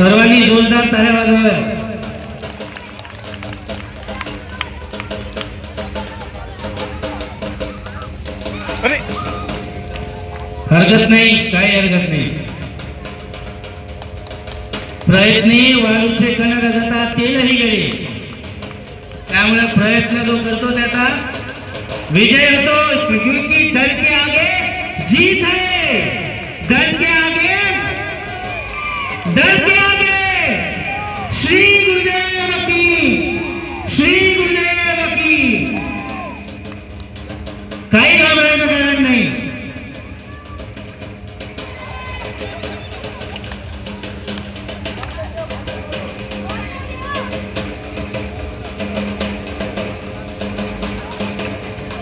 सर्वांनी जोरदार टाळ्या वाजवा. हरकत नाही, काही हरकत नाही. प्रयत्नी वाळूचे कण रगता तेलही गेले. त्यामुळे प्रयत्न जो करतो त्याचा विजय होतो. क्योंकि डर के आगे जीत है. डर के आगे श्री गुरुदेव की, श्री गुरुदेव की. काही घाबरायचं कारण नाही.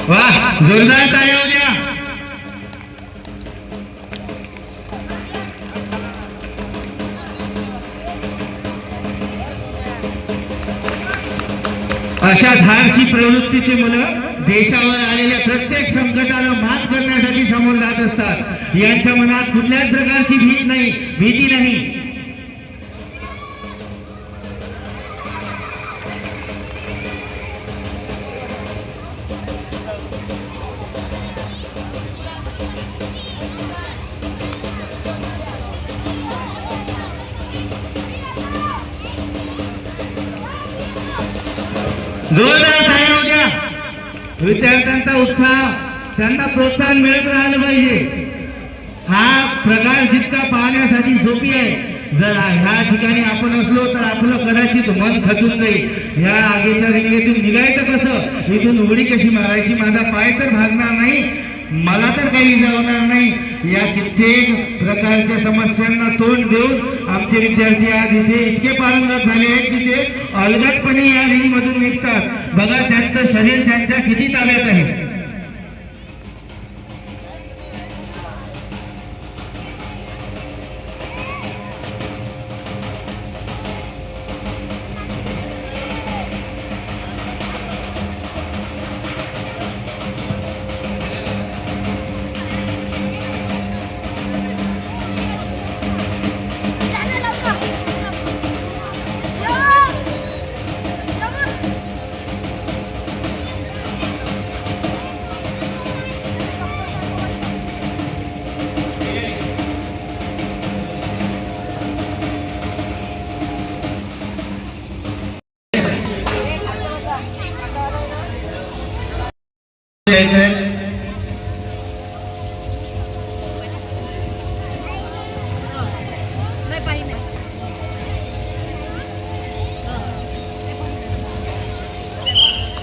वाह, जोरदार टाळ्या हो द्या. अशा धाडसी प्रवृत्तीचे मुलं देशावर आलेल्या प्रत्येक संकटाला मात करण्यासाठी समोर जात असतात. यांच्या मनात कुठल्याच प्रकारची भीती नाही. जोरदार टाळ्या हो द्या. विद्यार्थ्यांचा उत्साह, त्यांना प्रोत्साहन मिळत राहिलं पाहिजे. हा प्रकार जितका पाहण्यासाठी सोपी आहे, जर ह्या ठिकाणी आपण असलो तर आपलं कदाचित मन खचून जाईल. ह्या आगीच्या रिंगेतून निघायचं कसं, इथून उडी कशी मारायची, माझा पाय तर भाजणार नाही, मला तर काही इजा होणार नाही. या कित्येक प्रकारच्या समस्यांना तोंड देऊन आमचे विद्यार्थी आज इथे इतके पारंगत झाले आहेत की ते अलगदपणे या रिंग मधून निघतात. बघा त्यांचं शरीर त्यांच्या किती ताब्यात आहे.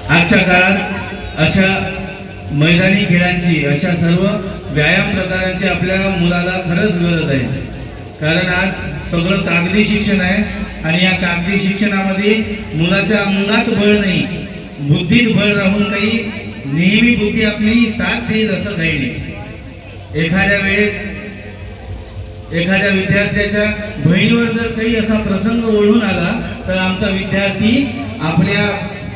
आजच्या काळात अशा मैदानी खेळांची, अशा सर्व व्यायाम प्रकारांची आपल्या मुलाला खरंच गरज आहे. कारण आज सगळं कागदी शिक्षण आहे आणि या कागदी शिक्षणामध्ये मुलाच्या अंगात बळ नाही, बुद्धीत बळ राहून काही नेहमी बुद्धी आपली साथ देईल असं काही नाही. एखाद्या वेळेस एखाद्या विद्यार्थ्याच्या बहिणीवर जर काही असा प्रसंग ओढून आला तर आमचा विद्यार्थी आपल्या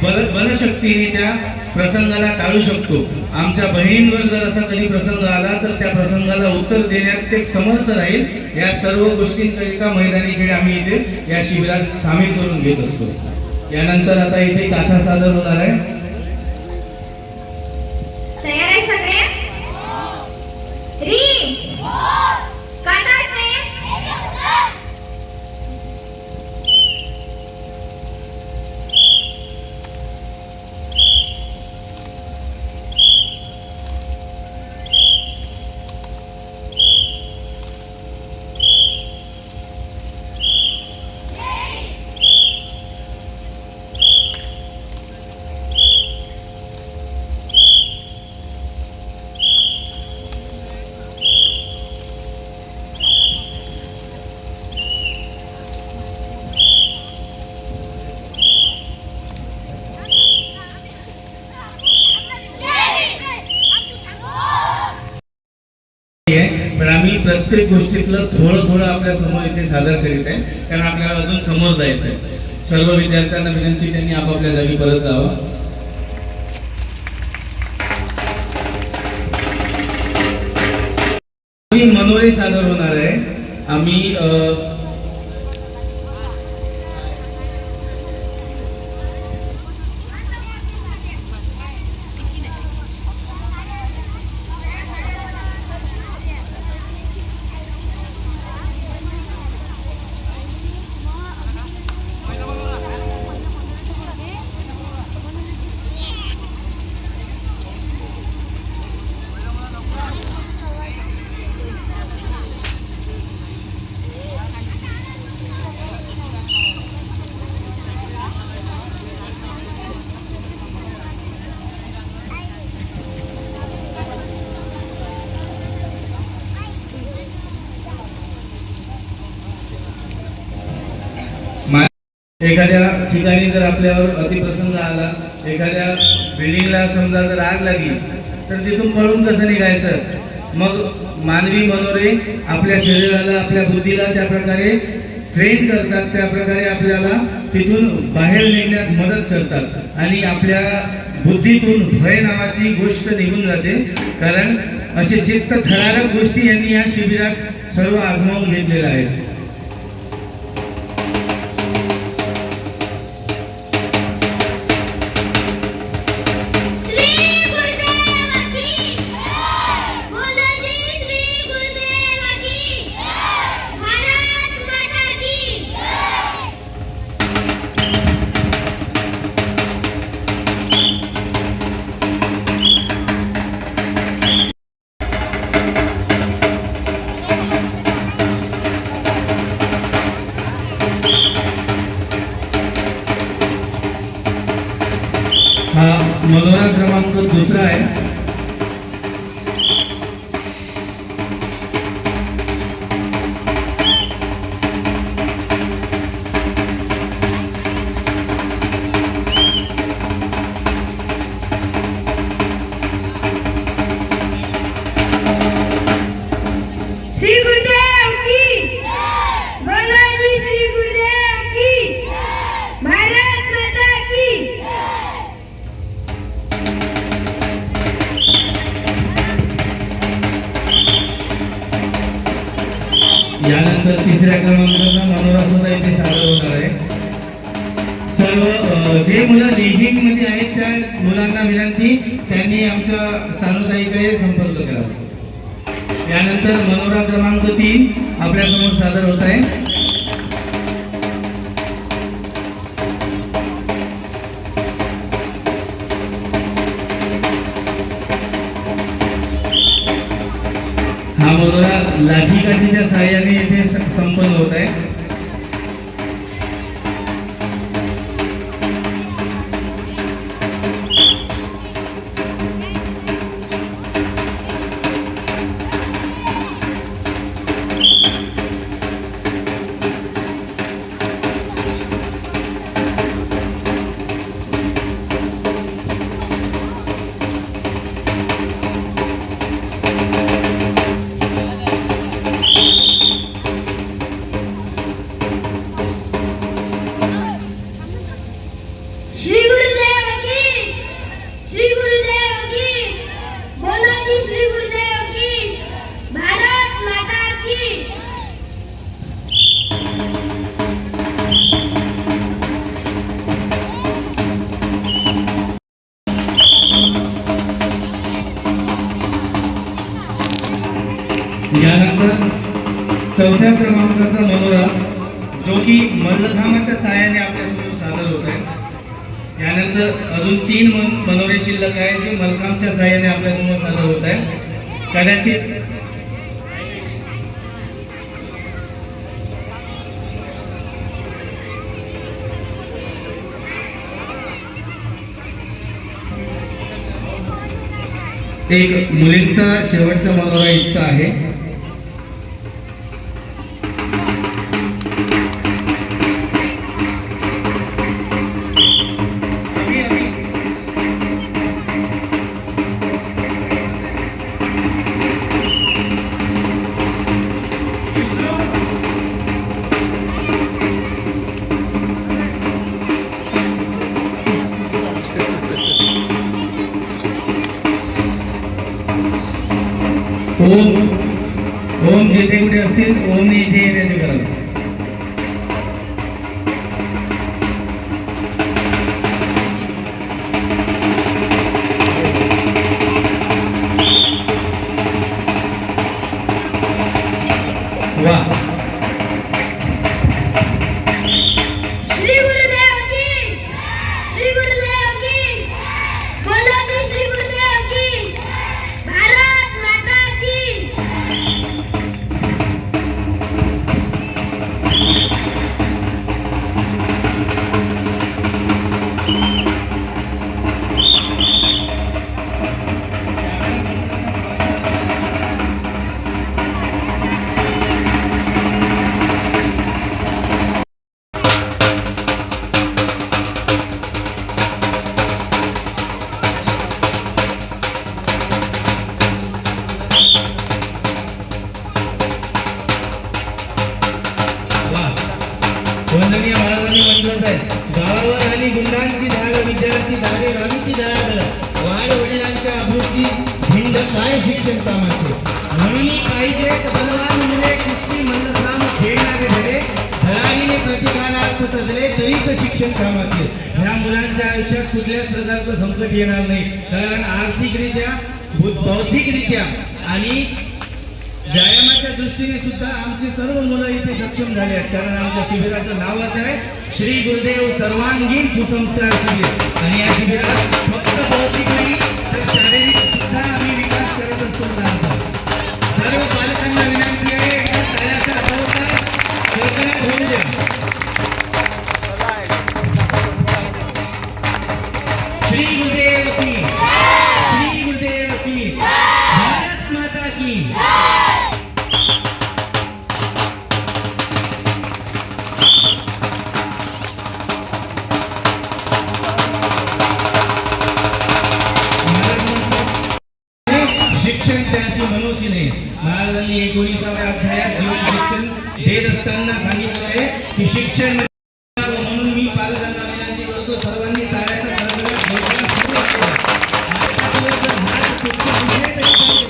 बलशक्तीने त्या प्रसंगाला टाळू शकतो. आमच्या बहिणींवर जर असा कधी प्रसंग आला तर त्या प्रसंगाला उत्तर देण्यात ते समर्थ राहील. या सर्व गोष्टींकरिता मैदानी खेळ आम्ही इथे या शिबिरात सामील करून घेत असतो. यानंतर आता इथे गाथा सादर होणार आहे. तयार आहे सगळे? पण आम्ही प्रत्येक गोष्टीतलं थोडं थोडं आपल्या समोर इथे सादर करीत आहे, कारण आपल्याला अजून समोर जायचं आहे. सर्व विद्यार्थ्यांना विनंती, त्यांनी आपापल्या जागी परत जावं. मनोरे सादर होणार आहे. आम्ही एखाद्या ठिकाणी जर आपल्यावर अतिप्रसंग आला, एखाद्या बिल्डिंगला समजा जर आग लागली, तर तिथून पळून कसं निघायचं? मग मानवी मनोरे आपल्या शरीराला, आपल्या बुद्धीला त्या प्रकारे ट्रेन करतात, त्या प्रकारे आपल्याला तिथून बाहेर निघण्यास मदत करतात आणि आपल्या बुद्धीतून भय नावाची गोष्ट निघून जाते. कारण असे चित्त थरारक गोष्टी यांनी या शिबिरात सर्व आजमावून घेतलेल्या आहेत. हा मनोरा क्रमांक 2 आहे. श्री गुरुदेव की बालाजी, श्री गुरुदेव की भारत माता की. यानंतर 3ऱ्या क्रमांकाचा मनोरा सुद्धा इथे सादर होणार आहे. सर्व जे मुलं लेझिंग मध्ये आहेत त्या मुलांना विनंती, त्यांनी आमच्या सानुताईकडे संपर्क करावा. यानंतर मनोरा क्रमांक 3 आपल्यासमोर सादर होत आहे. हा मनोरा लाठीकाठीच्या साहाय्याने येथे संपन्न होत आहे. श्री गुरुदेव की, श्री गुरुदेव की बालाजी, श्री गुरुदेव की भारत माता की. यानंतर 4थ्या क्रमांकाचा मनोरा, जो की मल्लखांबाच्या साहाय्याने आपल्यासमोर सादर होत आहे. यानंतर अजून 3 मनोरे शिल्लक आहे, जे मलखांबच्या साहाय्याने आपल्यासमोर सादर होत आहे. कदाचित एक मुलींचा शेवटचा मनोरा इच्छा आहे. ओम जिथे कुठे असतील, ओमने इथे येण्याचे करावे. वा. श्री गुरुदेव की, श्री गुरुदेव की बालाजी, श्री गुरुदेव की भारत माता की. आधी गुंडांची धाड विद्यार्थी दारे लावी ती दळादळ वाढ वडिलांच्या अभ्रूची भिंड काय शिक्षण कामाचे म्हणून पाहिजे बलवान मुले कुस्ती मल्लखांब खेळणारे धडे धडाडीने प्रतिकारार्थ तजले तरीच शिक्षण कामाचे. ह्या मुलांच्या आयुष्यात कुठल्याच प्रकारचं संकट येणार नाही, कारण आर्थिकरित्या बौद्धिकरित्या आणि व्यायामाच्या दृष्टीने सुद्धा आमची सर्व मुलं इथे सक्षम झाले आहेत. कारण आमच्या शिबिराचं नावच आहे श्री गुरुदेव सर्वांगीण सुसंस्कार शिबिर. आणि या शिबिरात फक्त बौद्धिक नाही तर शारीरिक सुद्धा आम्ही विकास करत असतो मुलांचा. सर्व पालकांना विनंती आहे, एकदा टाळ्याचा गजर कडकडाट होऊ द्या. श्री गुरुदेव की, श्री गुरुदेव की, भारत माता की. शिक्षण त्याशी मनोची नाही. महाराजांनी 19व्या अध्यायात जीवन शिक्षण देत असताना सांगितलं आहे की शिक्षण म्हणून मी पालकांना विनंती करतो, सर्वांनी टाळ्याचा गडगडाट जोरदार सुरू करा. आजचा दिवस जर हात तुटके दिले तरी चालेल.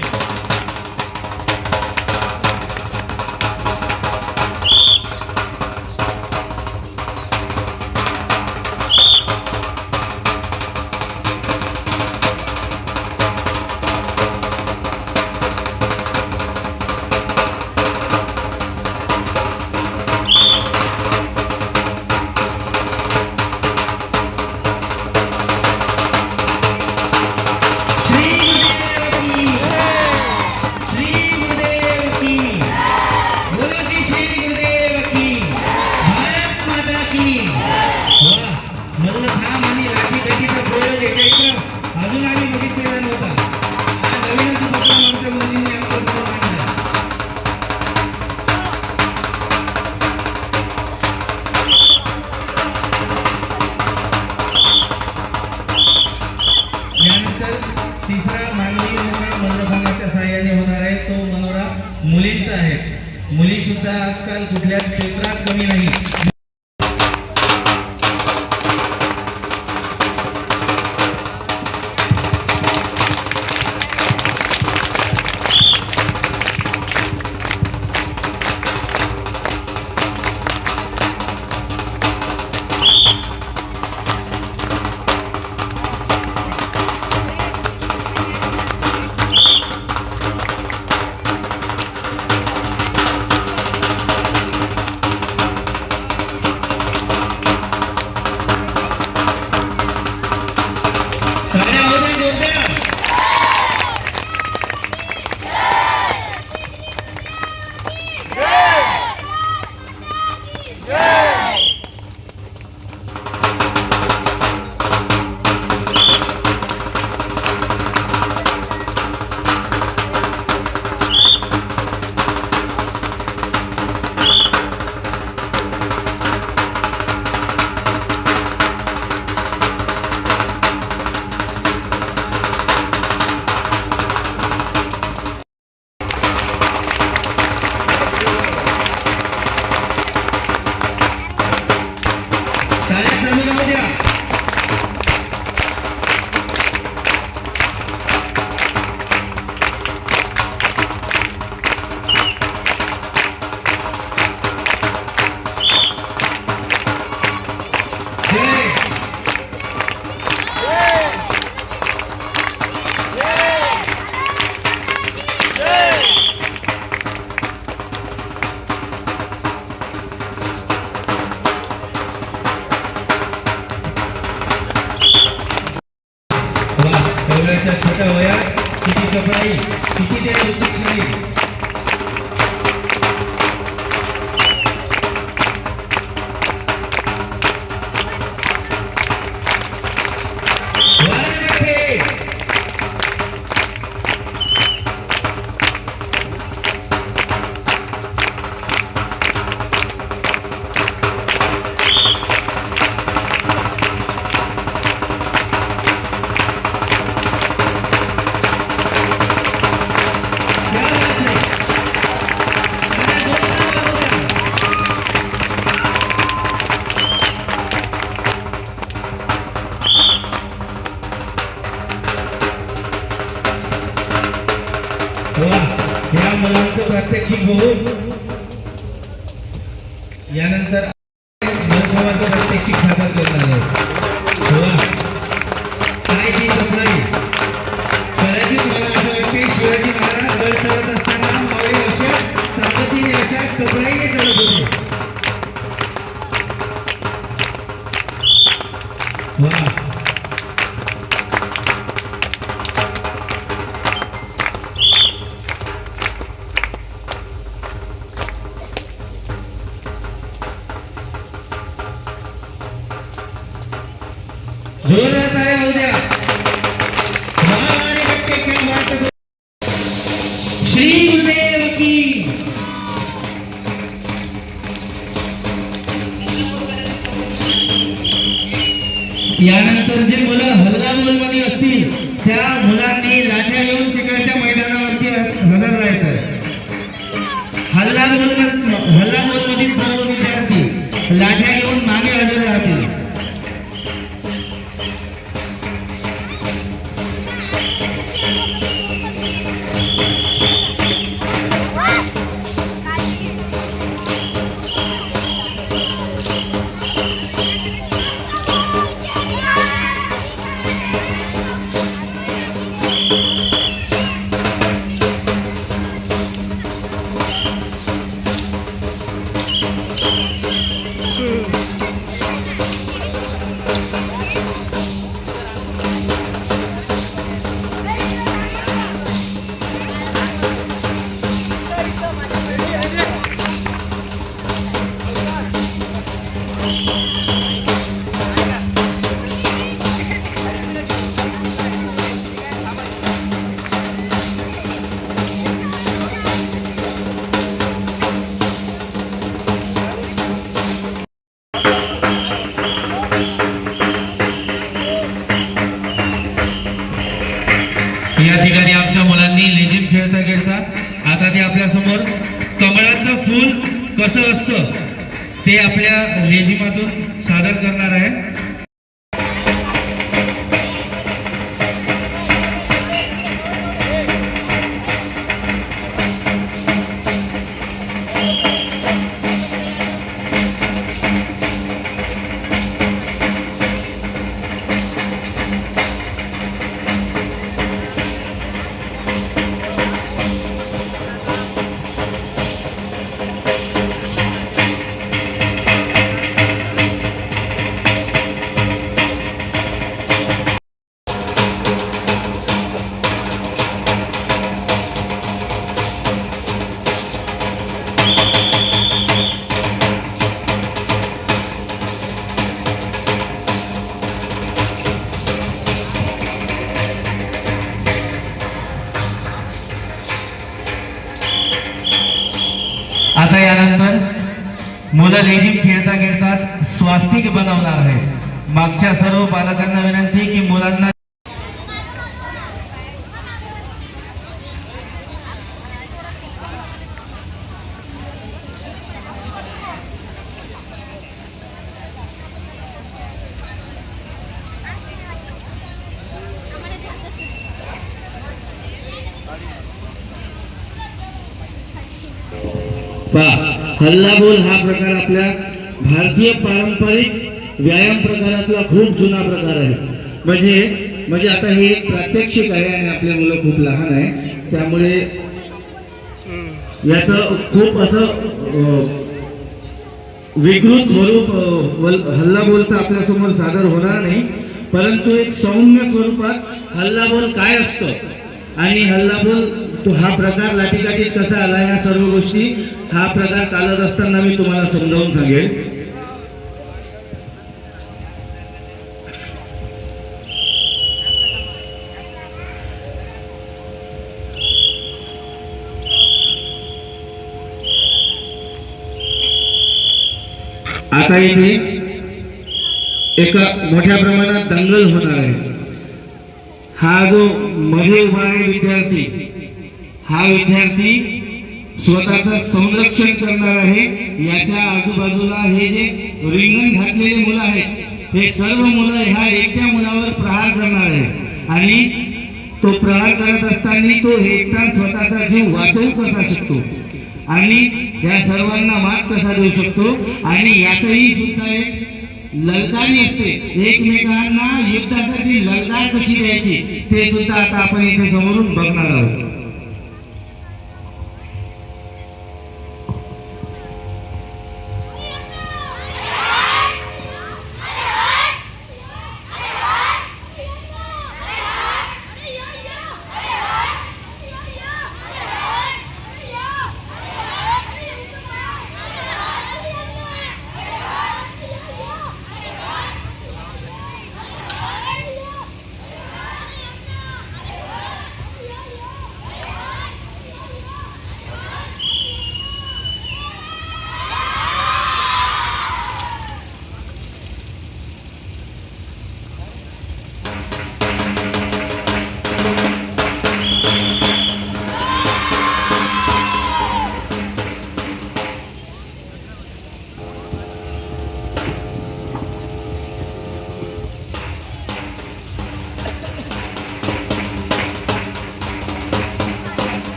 अजून आम्ही बघितलेला नव्हता. हा नवीनच उपक्रम आमच्या मुलींनी आमच्यासमोर मांडला. यानंतर तिसरा मानवी मनोरा मल्लखांबाच्या साहाय्याने होणार आहे. तो मनोरा मुलींचा आहे. मुली सुद्धा आजकाल कुठल्याच क्षेत्रात कमी नाही. एवढ्याशा छोट्या वयात किती कपडाई, किती ते लवचिक. क्या बात है. मुलांचं प्रात्यक्षिक बघू. यानंतर मनोभावाचं प्रात्यक्षिक सादर करणार आहे. काय ती सप्लाई कदाचित मला असं वाटते शिवाजी महाराज गड चढत असताना मावळे अशा ताकदीने अशा चपळाईने चढत होते. जोरात आहे होऊ द्या. महाराणी गट्टे क्या बात है. श्री गुरुदेव की. यानंतर जे मुलं हल्लाबोलमध्ये असतील त्या मुलांनी लाठ्या घेऊन तिकडच्या मैदानावरती हजर राहायचं. हल्लाबोलमधील सर्व विद्यार्थी लाठ्या घेऊन मागे हजर राहतील. या ठिकाणी आमच्या मुलांनी लेझिम खेळता खेळता आता ते आपल्या समोर कमळाचं फूल कसं असतं ते आपल्या लेझिमातून सादर करणार आहे. आता यानंतर मुलं लेझिम खेळता खेळता स्वास्तिक बनवणार आहे. मागच्या सर्व पालकांना विनंती की मुलांना हल्लाबोल हा प्रकार आपल्या भारतीय पारंपरिक व्यायाम प्रकारातला खूप जुना प्रकार आहे. म्हणजे आता हे एक प्रात्यक्षिक आहे आणि आपले मुलं खूप लहान आहे त्यामुळे याचं खूप असं विकृत स्वरूप हल्लाबोलचं आपल्या समोर सादर होणार नाही. परंतु एक सौम्य स्वरूपात हल्लाबोल काय असतं आणि हल्लाबोल तो हा प्रकार लाठीकाठीत कसा आला या सर्व गोष्टी हा प्रकार चालत असताना मी तुम्हाला समजावून सांगेल. आता इथे एका मोठ्या प्रमाणात दंगल होणार आहे. हा जो मध्ये उभा आहे विद्यार्थी हा विद्यार्थी स्वतःचं संरक्षण करणार आहे. याच्या आजूबाजूला हे जे रिंगण घातलेले मुलं आहेत हे सर्व मुलं ह्या एकट्या मुलावर प्रहार करणार आहे आणि तो प्रहार करत असताना तो एकटा स्वतःचा जीव वाचवू कसा शकतो आणि या सर्वांना मात कसा देऊ शकतो, आणि यातही सुद्धा एक ललकारी असते, एकमेकांना युद्धासाठी ललकार कशी द्यायची ते सुद्धा आता आपण इथे समोरून बघणार आहोत.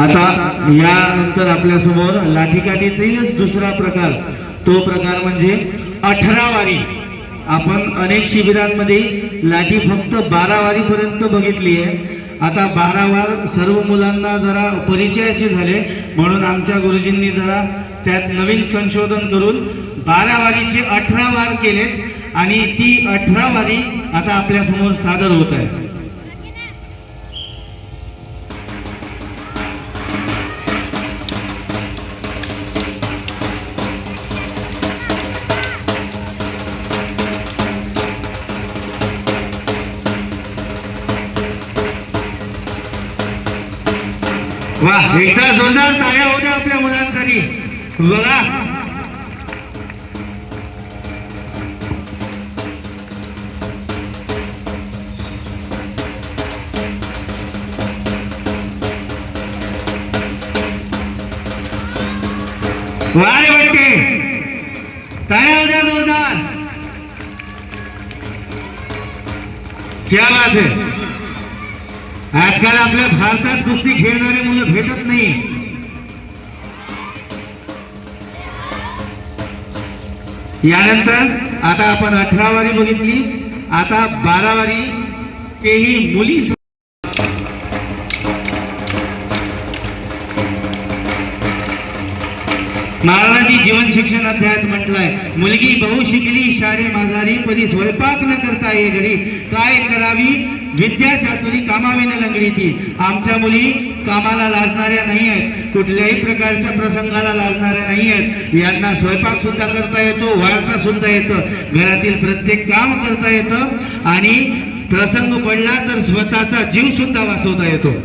आता यानंतर आपल्या समोर लाठीकाठीतीलच दुसरा प्रकार, तो प्रकार म्हणजे 18 वारी. आपण अनेक शिबिरांमध्ये लाठी फक्त 12 वारी पर्यंत बघितली आहे. आता 12 वार सर्व मुलांना जरा परिचयाचे झाले, म्हणून आमच्या गुरुजींनी जरा त्यात नवीन संशोधन करून 12 वारीचे 18 वार केलेत आणि ती 18 वारी आता आपल्या समोर सादर होत आहे. वाह, एकदा जोरदार टाळ्या होत्या आपल्या मुलांसाठी. बघा, वारे वाटते, टाळ्या होत्या जोरदार. क्या बात है. आजकाल आपल्या भारतात कुस्ती खेळणारे मुलं भेटत नाही. यानंतर आता आपण 18 वारी बघितली, आता 12 वारी तेही मुली. महाराजांनी जीवन शिक्षण अध्यायात म्हटलंय, मुलगी बहु शिकली शाळे माझारी, परी स्वयंपाक न करता ये घरी, काय करावी विद्या चातुरी कामावी न लंगडी ती. आमच्या मुली कामाला लाजणाऱ्या नाही आहेत, कुठल्याही प्रकारच्या प्रसंगाला लाजणाऱ्या नाही आहेत. यांना स्वयंपाक सुद्धा करता येतो, वाळता सुद्धा येतं, घरातील प्रत्येक काम करता येतं आणि प्रसंग पडला तर स्वतःचा जीव सुद्धा वाचवता येतो.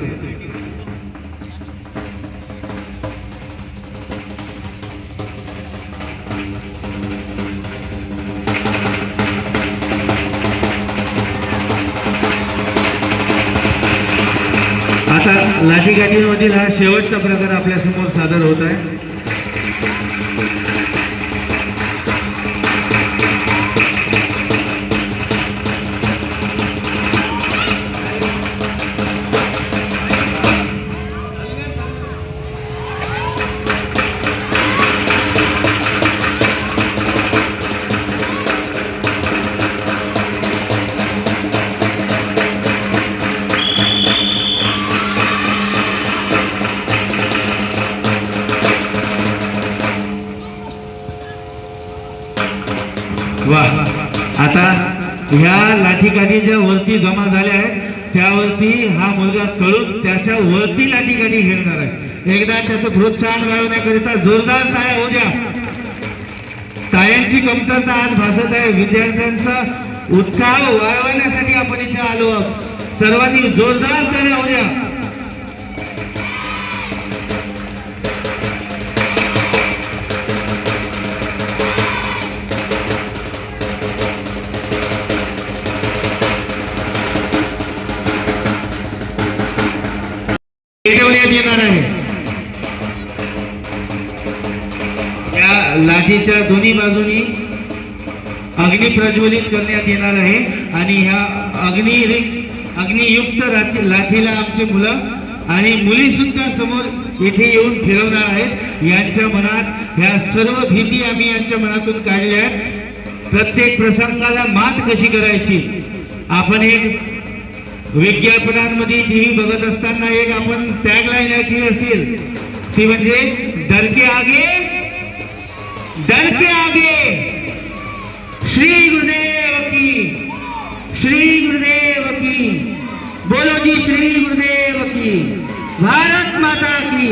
आता लाठीकाठीमधील हा शेवटचा प्रकार आपल्या समोर सादर होत आहे. वाह, आता ह्या लाठीकाठी ज्या वरती जमा झाल्या आहेत त्यावरती हा मुलगा चढून त्याच्या वरती लाठीकाठी खेळणार आहे. एकदा त्याचं प्रोत्साहन मिळवण्याकरिता जोरदार टाळ्या होऊ द्या. टाळ्यांची कमतरता आज भासत आहे. विद्यार्थ्यांचा उत्साह वाढवण्यासाठी आपण इथे आलो आहोत. सर्वांनी जोरदार टाळ्या होऊ द्या. पेटवण्यात येणार आहे. या लाठीच्या दोन्ही बाजूनी अग्नी प्रज्वलित करण्यात येणार आहे आणि ह्या अग्नियुक्त लाठीला आमचे मुलं आणि मुली सुद्धा समोर येथे येऊन फिरवणार आहेत. यांच्या मनात ह्या सर्व भीती आम्ही यांच्या मनातून काढल्या आहेत. प्रत्येक प्रसंगाला मात कशी करायची. आपण एक विज्ञापनांमध्ये टीव्ही बघत असताना एक आपण टॅगलाईन ऐकली असेल, ती म्हणजे डर के आगे श्री गुरुदेव की, श्री गुरुदेव की. बोलो जी श्री गुरुदेव की. भारत माता की.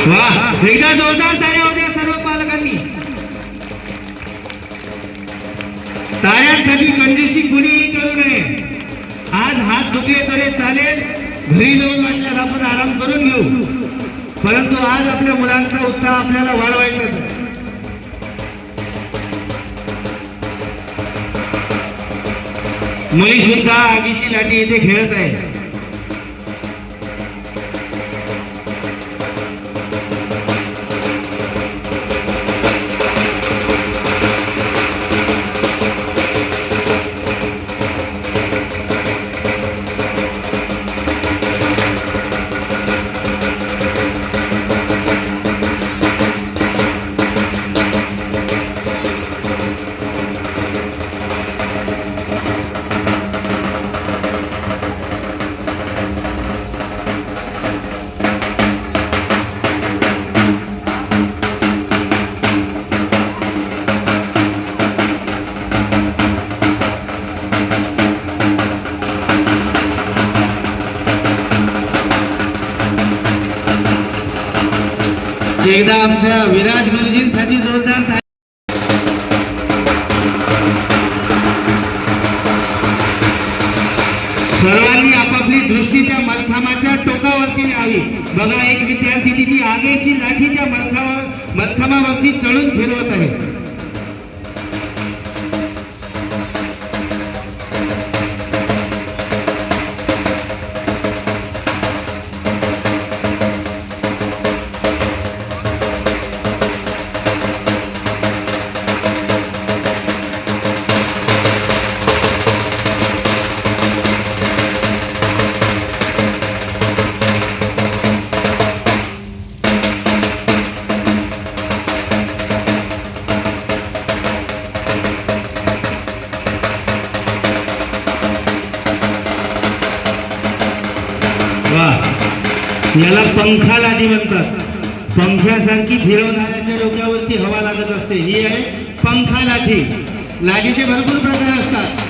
वाह, एकदा जोरदार टाळ्या होत्या सर्व पालकांनी. टाळ्यांसाठी कंजूसी कुणीही करू नये. आज हात दुखले तरी चालेल, घरी जाऊन म्हटल्यावर आपण आराम करून घेऊ, परंतु आज आपल्या मुलांचा उत्साह आपल्याला वाढवायचा. मुली सुद्धा आगीची लाठी येथे खेळत आहे. एकदा आमच्या विराज गुरुजींसाठी जोरदार. सर्वांनी आपापली दृष्टी त्या मलखांबाच्या टोकावरती न्यावी. बघा, एक विद्यार्थी ती आगीची लाठी त्या मलखांबावरती चढून फिरवत आहे. याला पंखा लाठी म्हणतात. पंख्यासारखी फिरवणाऱ्याच्या डोक्यावरती हवा लागत असते. ही आहे पंखा लाठी. लाठीचे भरपूर प्रकार असतात.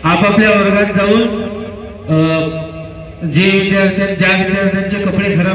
आपापल्या वर्गात जाऊन ज्या विद्यार्थ्यांचे कपडे खराब